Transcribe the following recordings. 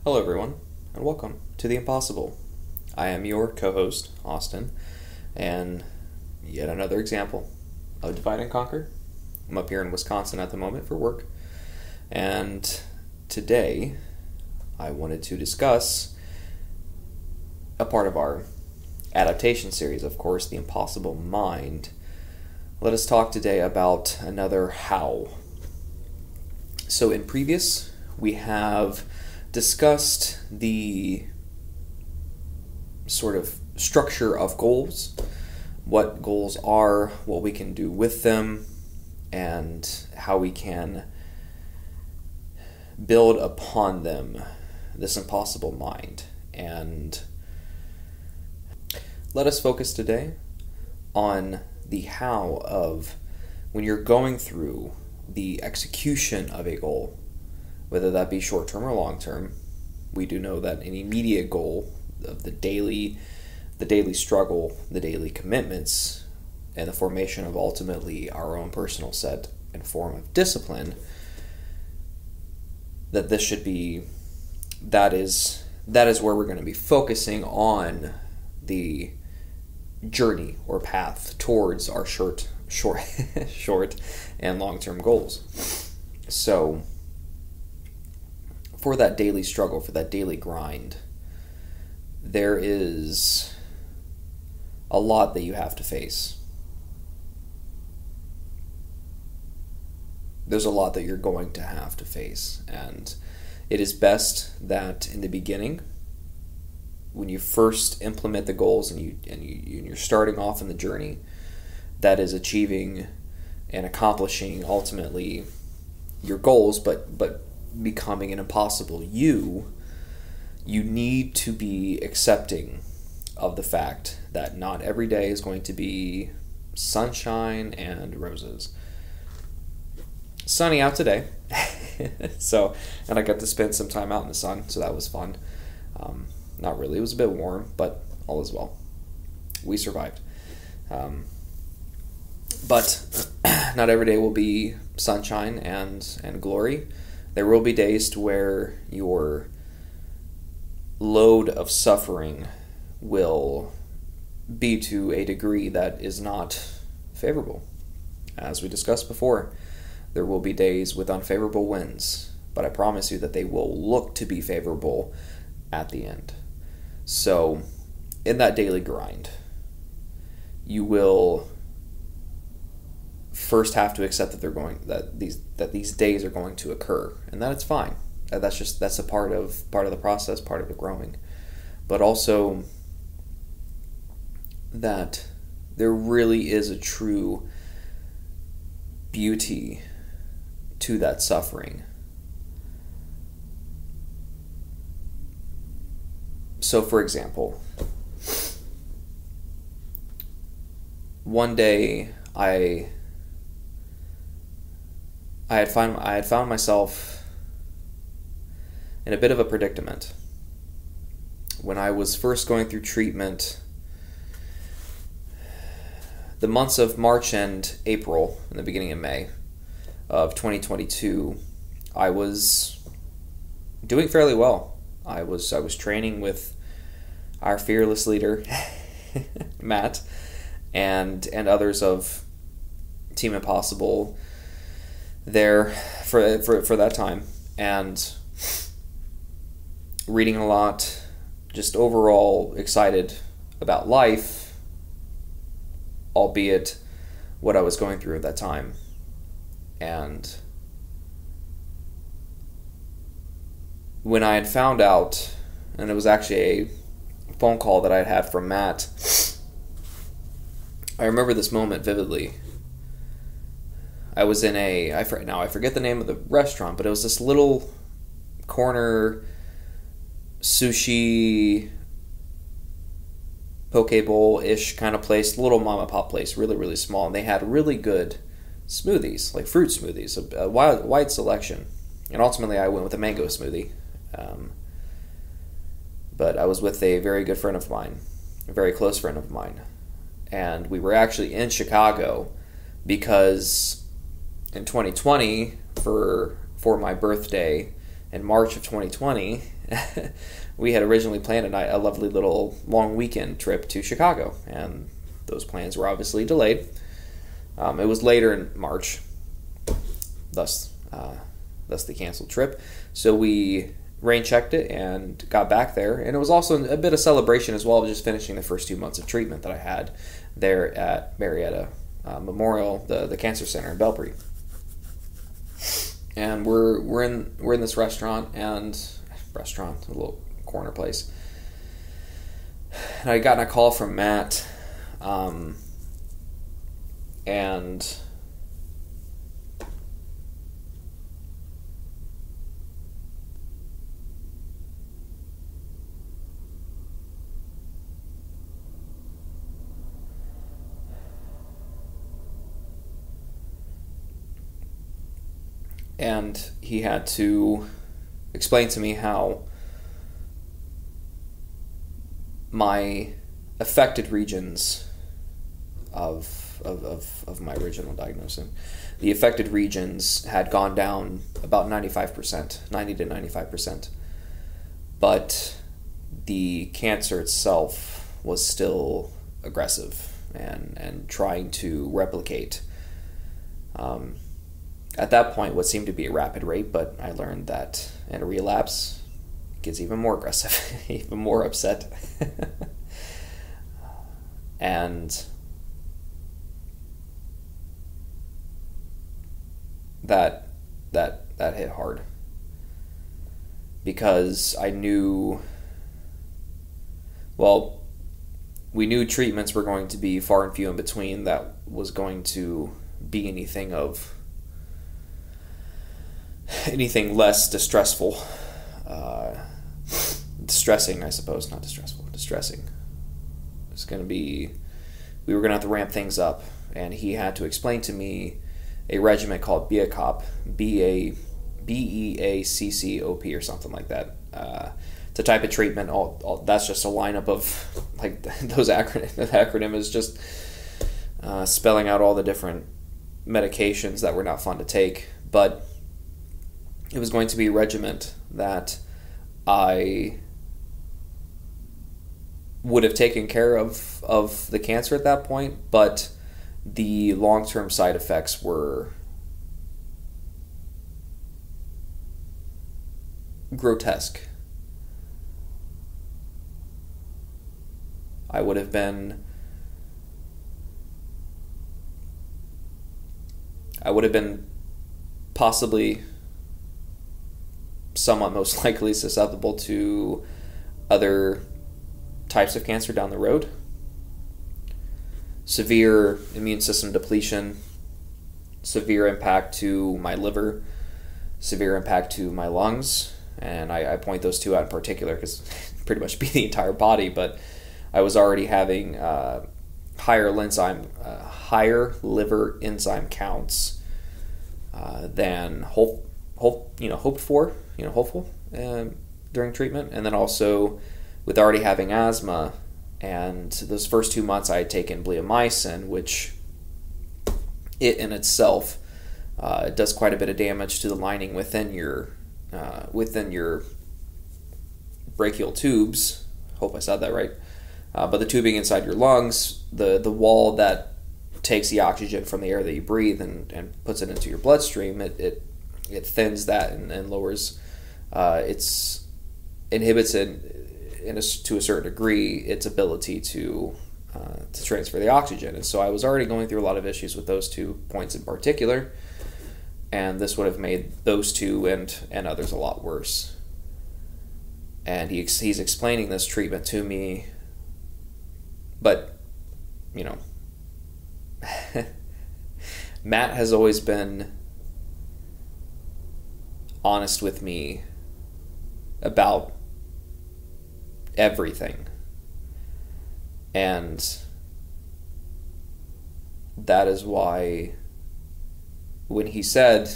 Hello, everyone, and welcome to The Impossible. I am your co-host, Austin, and yet another example of Divide and Conquer. I'm up here in Wisconsin at the moment for work, and today I wanted to discuss a part of our adaptation series, of course, The Impossible Mind. Let us talk today about another how. So in previous, we have discussed the sort of structure of goals, what goals are, what we can do with them, and how we can build upon them, this impossible mind. And let us focus today on the how of when you're going through the execution of a goal, whether that be short-term or long-term. We do know that an immediate goal of the daily struggle, the daily commitments, and the formation of ultimately our own personal set and form of discipline, that is where we're going to be focusing on the journey or path towards our short and long-term goals. So for that daily struggle, for that daily grind, there is a lot that you have to face. There's a lot that you're going to have to face, and it is best that in the beginning, when you first implement the goals and you're starting off in the journey that is achieving and accomplishing ultimately your goals, but becoming an impossible you need to be accepting of the fact that not every day is going to be sunshine and roses. Sunny out today. And I got to spend some time out in the sun, so that was fun. Not really, it was a bit warm, but all is well. We survived. But not every day will be sunshine and glory. There will be days to where your load of suffering will be to a degree that is not favorable. As we discussed before, there will be days with unfavorable winds, but I promise you that they will look to be favorable at the end. So, in that daily grind, you will first have to accept that these days are going to occur, and that it's fine. That's a part of the process, part of the growing. But also that there really is a true beauty to that suffering. So, for example, one day I had found myself in a bit of a predicament. When I was first going through treatment, the months of March and April, and the beginning of May of 2022, I was doing fairly well. I was training with our fearless leader, Matt, and others of Team Impossible there for that time, and reading a lot, just overall excited about life, albeit what I was going through at that time. And when I had found out, and it was actually a phone call that I had from Matt, I remember this moment vividly. I was in I forget the name of the restaurant, but it was this little corner sushi poke bowl-ish kind of place, little mom and pop place, really, really small. And they had really good smoothies, like fruit smoothies, a wide selection. And ultimately I went with a mango smoothie. But I was with a very good friend of mine, a very close friend of mine. And we were actually in Chicago because in 2020, for my birthday, in March of 2020, we had originally planned a lovely little long weekend trip to Chicago, and those plans were obviously delayed. It was later in March, thus the canceled trip. So we rain checked it and got back there, and it was also a bit of celebration as well, just finishing the first 2 months of treatment that I had there at Marietta Memorial, the cancer center in Belpre. And we're in this restaurant, a little corner place. And I got a call from Matt, and he had to explain to me how my affected regions of my original diagnosis, the affected regions had gone down about 95%, 90 to 95%, but the cancer itself was still aggressive and trying to replicate. At that point, what seemed to be a rapid rate, but I learned that in a relapse, it gets even more aggressive, even more upset. And that hit hard, because I knew, well, we knew treatments were going to be far and few in between that was going to be anything less distressing, I suppose, not distressful, distressing. It's going to be, we were going to have to ramp things up, and he had to explain to me a regimen called BEACCOP, BEACCOP or something like that. It's a type of treatment. All that's just a lineup of, like, those acronym. The acronym is just spelling out all the different medications that were not fun to take, but it was going to be a regimen that I would have taken care of the cancer at that point, but the long-term side effects were grotesque. I would have been possibly somewhat most likely susceptible to other types of cancer down the road. Severe immune system depletion, severe impact to my liver, severe impact to my lungs, and I point those two out in particular because pretty much be the entire body, but I was already having higher liver enzyme counts than hopeful during treatment, and then also with already having asthma. And those first 2 months I had taken bleomycin, which it in itself does quite a bit of damage to the lining within your brachial tubes. Hope I said that right. But the tubing inside your lungs, the wall that takes the oxygen from the air that you breathe and puts it into your bloodstream, it thins that and lowers, inhibits it to a certain degree, its ability to transfer the oxygen. And so I was already going through a lot of issues with those 2 points in particular, and this would have made those two and others a lot worse. And he's explaining this treatment to me, but Matt has always been honest with me about everything, and that is why when he said,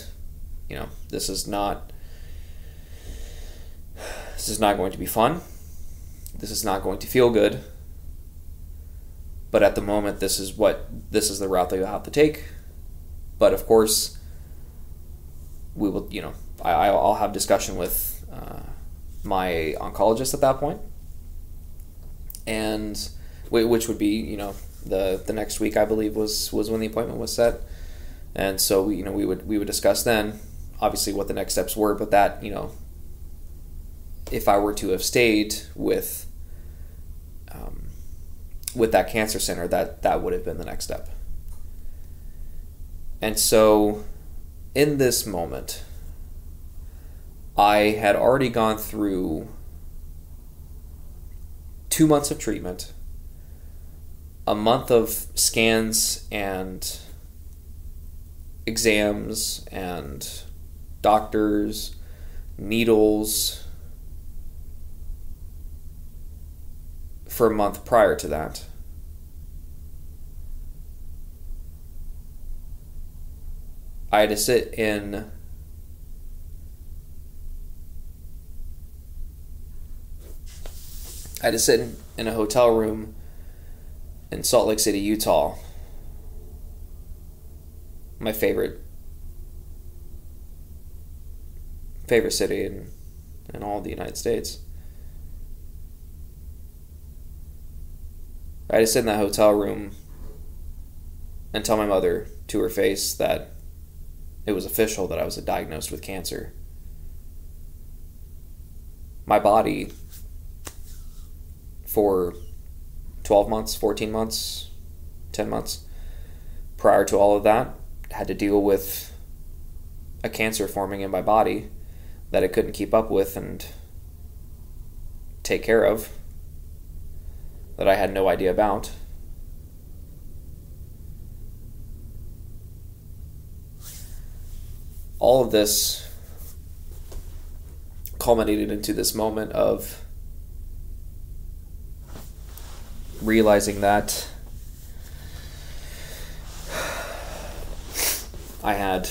this is not going to be fun, this is not going to feel good, but at the moment this is the route that you'll have to take, but of course we will, I'll have discussion with my oncologist at that point, and which would be, the next week, I believe, was when the appointment was set. And so we would discuss then, obviously, what the next steps were, but that, if I were to have stayed with that cancer center, that would have been the next step. And so in this moment, I had already gone through 2 months of treatment, a month of scans and exams and doctors, needles, for a month prior to that. I had to sit in in a hotel room in Salt Lake City, Utah. My favorite city in all of the United States. I had to sit in that hotel room and tell my mother to her face that it was official that I was diagnosed with cancer. My body, for 12 months, 14 months, 10 months, prior to all of that, had to deal with a cancer forming in my body that it couldn't keep up with and take care of, that I had no idea about. All of this culminated into this moment of realizing that I had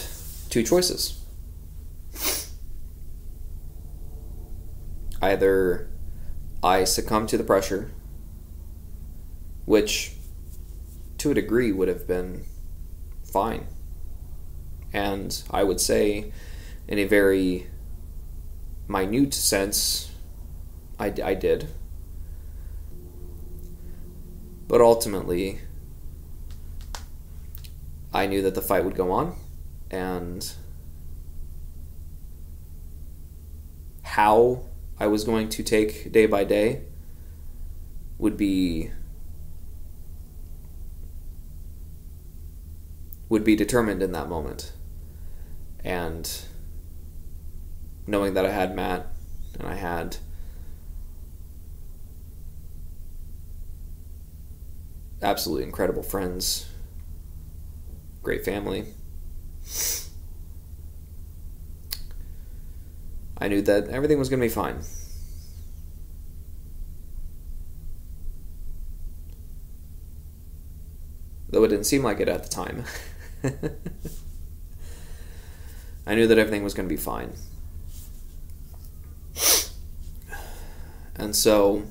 two choices. Either I succumb to the pressure, which to a degree would have been fine. And I would say, in a very minute sense, I did. But ultimately, I knew that the fight would go on, and how I was going to take day by day would be determined in that moment. And knowing that I had Matt and I had absolutely incredible friends, great family, I knew that everything was going to be fine. Though it didn't seem like it at the time. I knew that everything was going to be fine. And so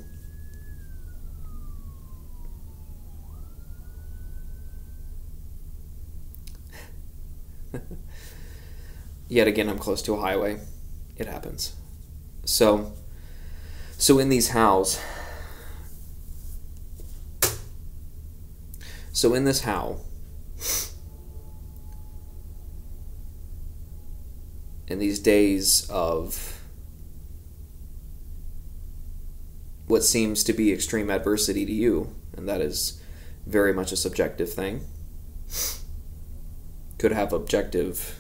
yet again, I'm close to a highway. It happens. So in these hows, in this how, in these days of what seems to be extreme adversity to you, and that is very much a subjective thing, could have objective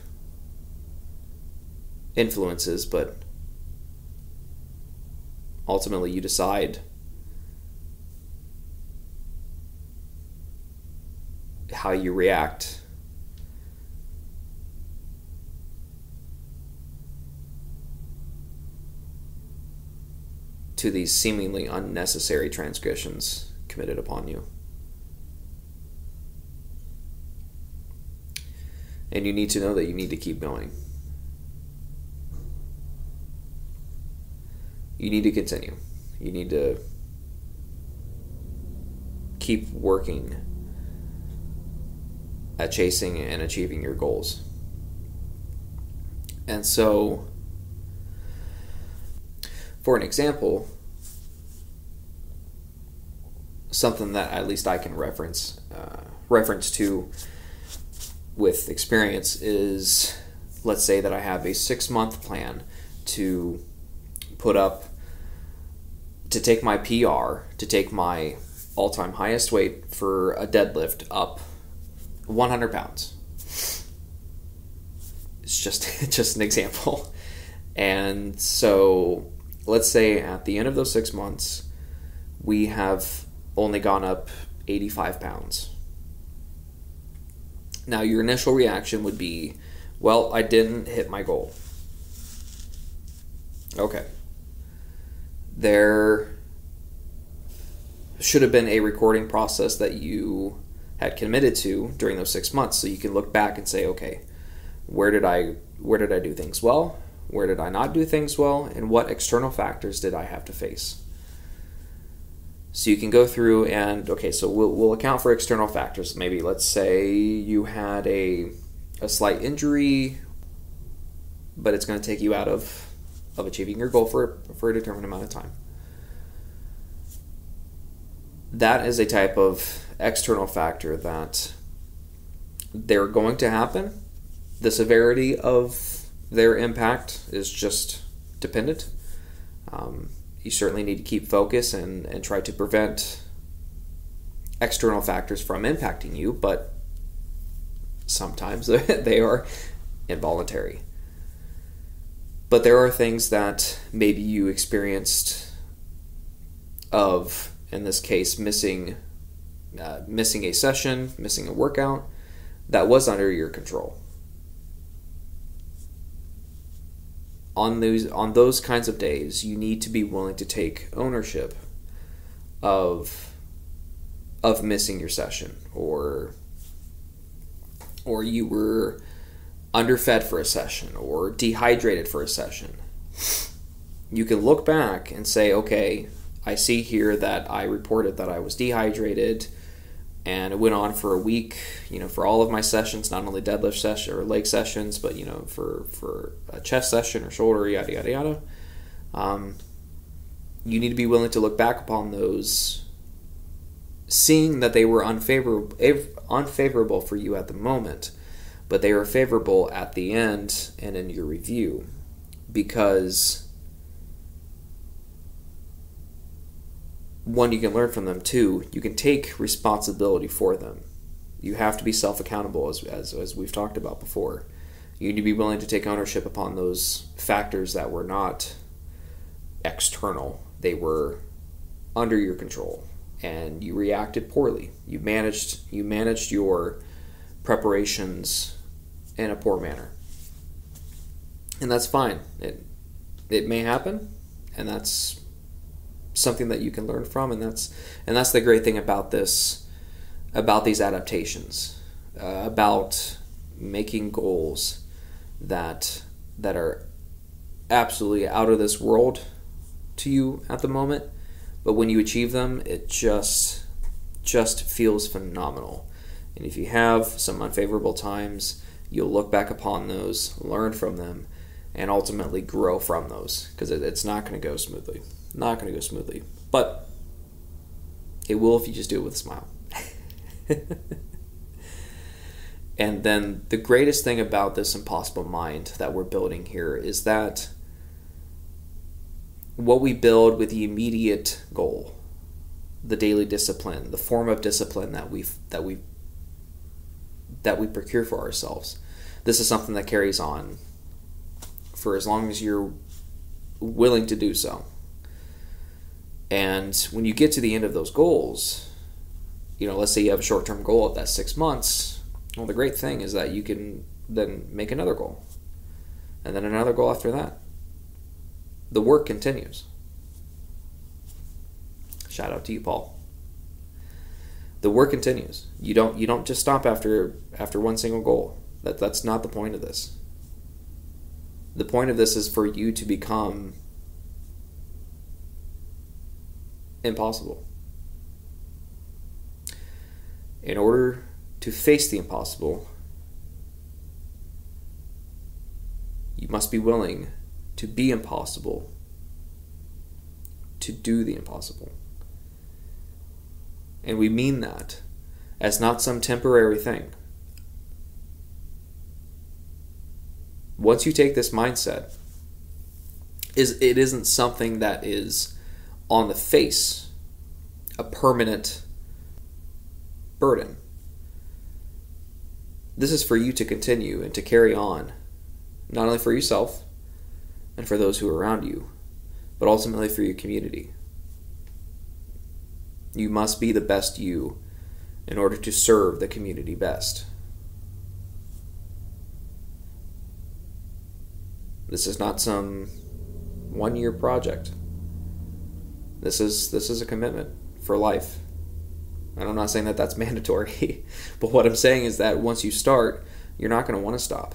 influences, but ultimately you decide how you react to these seemingly unnecessary transgressions committed upon you. And you need to know that you need to keep going. You need to continue. You need to keep working at chasing and achieving your goals. And so For an example, something that at least I can reference to with experience is, let's say that I have a 6-month plan to put up, to take my PR, to take my all-time highest weight for a deadlift up 100 pounds. It's just an example. And so let's say at the end of those 6 months, we have only gone up 85 pounds. Now, your initial reaction would be, well, I didn't hit my goal. Okay. There should have been a recording process that you had committed to during those 6 months, so you can look back and say, okay, where did I do things well? Where did I not do things well? And what external factors did I have to face? So you can go through and, okay, so we'll account for external factors. Maybe let's say you had a slight injury, but it's going to take you out of achieving your goal for a determined amount of time. That is a type of external factor that they're going to happen. The severity of their impact is just dependent. You certainly need to keep focus and try to prevent external factors from impacting you, but sometimes they are involuntary. But there are things that maybe you experienced of, in this case, missing a session, missing a workout, that was under your control. On those kinds of days, you need to be willing to take ownership of missing your session, or you were underfed for a session or dehydrated for a session. You can look back and say, okay, I see here that I reported that I was dehydrated, and it went on for a week, for all of my sessions, not only deadlift session or leg sessions, but, for a chest session or shoulder, yada, yada, yada. You need to be willing to look back upon those, seeing that they were unfavorable for you at the moment, but they were favorable at the end and in your review, because one, you can learn from them. Two, you can take responsibility for them. You have to be self-accountable, as we've talked about before. You need to be willing to take ownership upon those factors that were not external. They were under your control, and you reacted poorly. You managed your preparations in a poor manner, and that's fine. It may happen, and that's something that you can learn from, and that's the great thing about these adaptations, about making goals that are absolutely out of this world to you at the moment, but when you achieve them, it just feels phenomenal. And if you have some unfavorable times, you'll look back upon those, learn from them, and ultimately grow from those, because it's not going to go smoothly. Not going to go smoothly, but it will if you just do it with a smile. And then the greatest thing about this impossible mind that we're building here is that what we build with the immediate goal, the daily discipline, the form of discipline that we procure for ourselves, this is something that carries on for as long as you're willing to do so. And when you get to the end of those goals, let's say you have a short-term goal of that 6 months. Well, the great thing is that you can then make another goal, and then another goal after that. The work continues. Shout out to you, Paul. The work continues. You don't just stop after one single goal. That's not the point of this. The point of this is for you to become impossible. In order to face the impossible, you must be willing to be impossible to do the impossible. And we mean that as not some temporary thing. Once you take this mindset, it isn't something that is on the face a permanent burden. This is for you to continue and to carry on, not only for yourself and for those who are around you, but ultimately for your community. You must be the best you in order to serve the community best. This is not some one-year project. This is a commitment for life. And I'm not saying that that's mandatory, but what I'm saying is that once you start, you're not going to want to stop.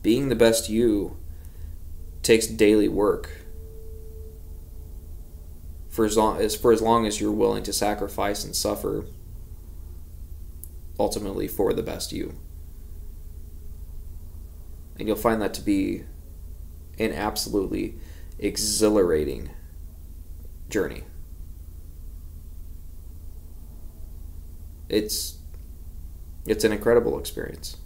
Being the best you takes daily work for as long as you're willing to sacrifice and suffer ultimately for the best you. And you'll find that to be an absolutely exhilarating journey. It's an incredible experience.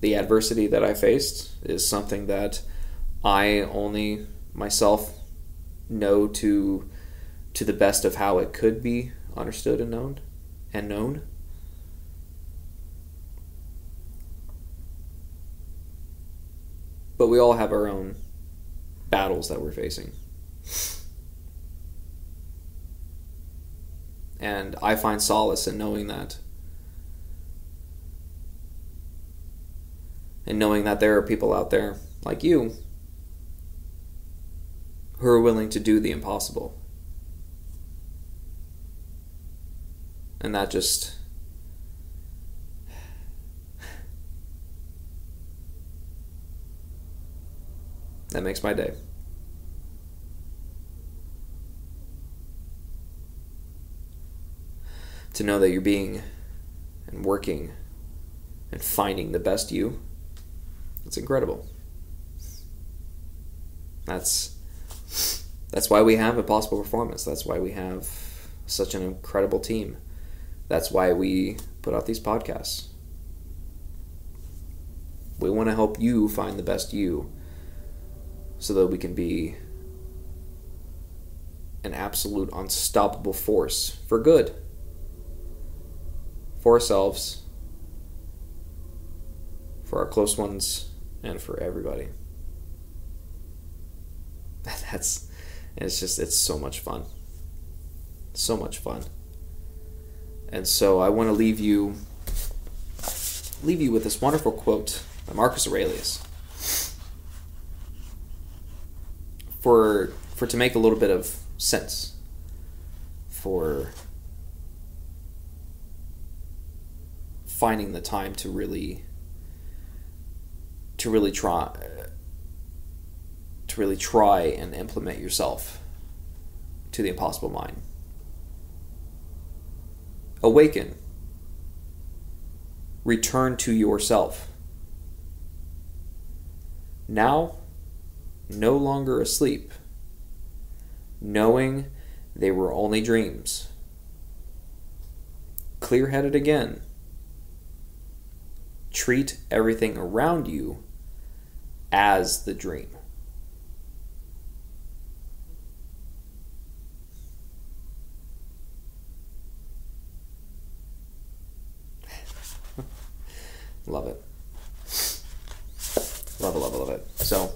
The adversity that I faced is something that I only myself know to the best of how it could be understood and known. But we all have our own battles that we're facing. And I find solace in knowing that. And knowing that there are people out there like you who are willing to do the impossible. And that makes my day. To know that you're being and working and finding the best you, it's incredible. That's why we have Impossible Performance. That's why we have such an incredible team. That's why we put out these podcasts. We want to help you find the best you so that we can be an absolute unstoppable force for good. For ourselves, for our close ones, and for everybody. It's so much fun. So much fun. And so I want to leave you with this wonderful quote by Marcus Aurelius. For to make a little bit of sense for finding the time to really try and implement yourself to the impossible mind. Awaken. Return to yourself. Now, no longer asleep, knowing they were only dreams. Clear-headed again. Treat everything around you as the dream. Love it. Love it. So,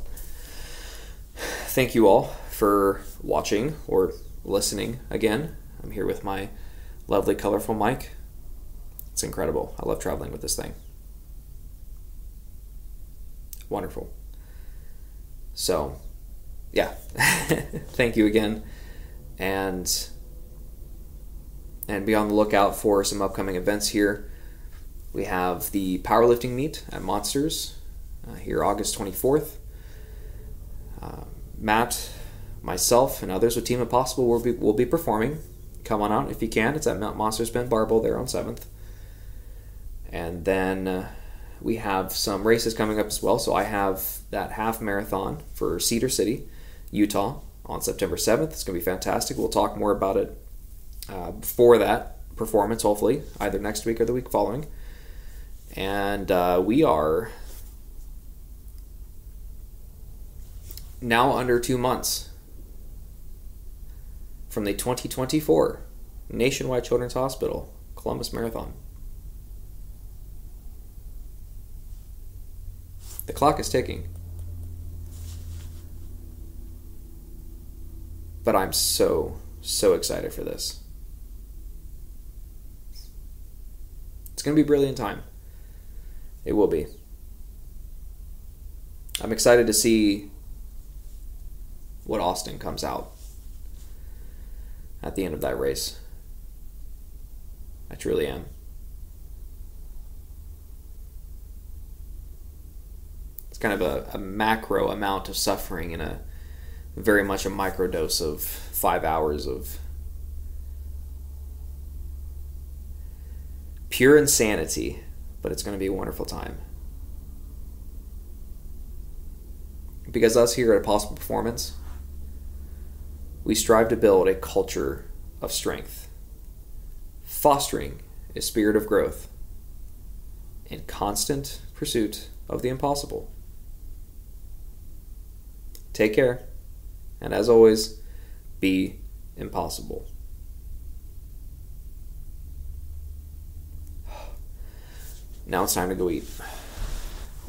thank you all for watching or listening again. I'm here with my lovely, colorful mic. It's incredible. I love traveling with this thing. Wonderful. So, yeah. Thank you again. And be on the lookout for some upcoming events here. We have the powerlifting meet at Monsters here August 24th. Matt, myself, and others with Team Impossible will be performing. come on out if you can. It's at Mount Monsters Bend Barbowl there on 7th. And then we have some races coming up as well. So I have that half marathon for Cedar City, Utah on September 7th. It's going to be fantastic. We'll talk more about it before that performance, hopefully, either next week or the week following. And we are now under 2 months from the 2024 Nationwide Children's Hospital Columbus Marathon. The clock is ticking. But I'm so excited for this. It's going to be a brilliant time. It will be. I'm excited to see what Austin comes out at the end of that race. I truly am. It's kind of a macro amount of suffering and a very much a microdose of 5 hours of pure insanity, but it's going to be a wonderful time. Because us here at Possible Performance, we strive to build a culture of strength, fostering a spirit of growth, in constant pursuit of the impossible. Take care, and as always, be impossible. Now it's time to go eat.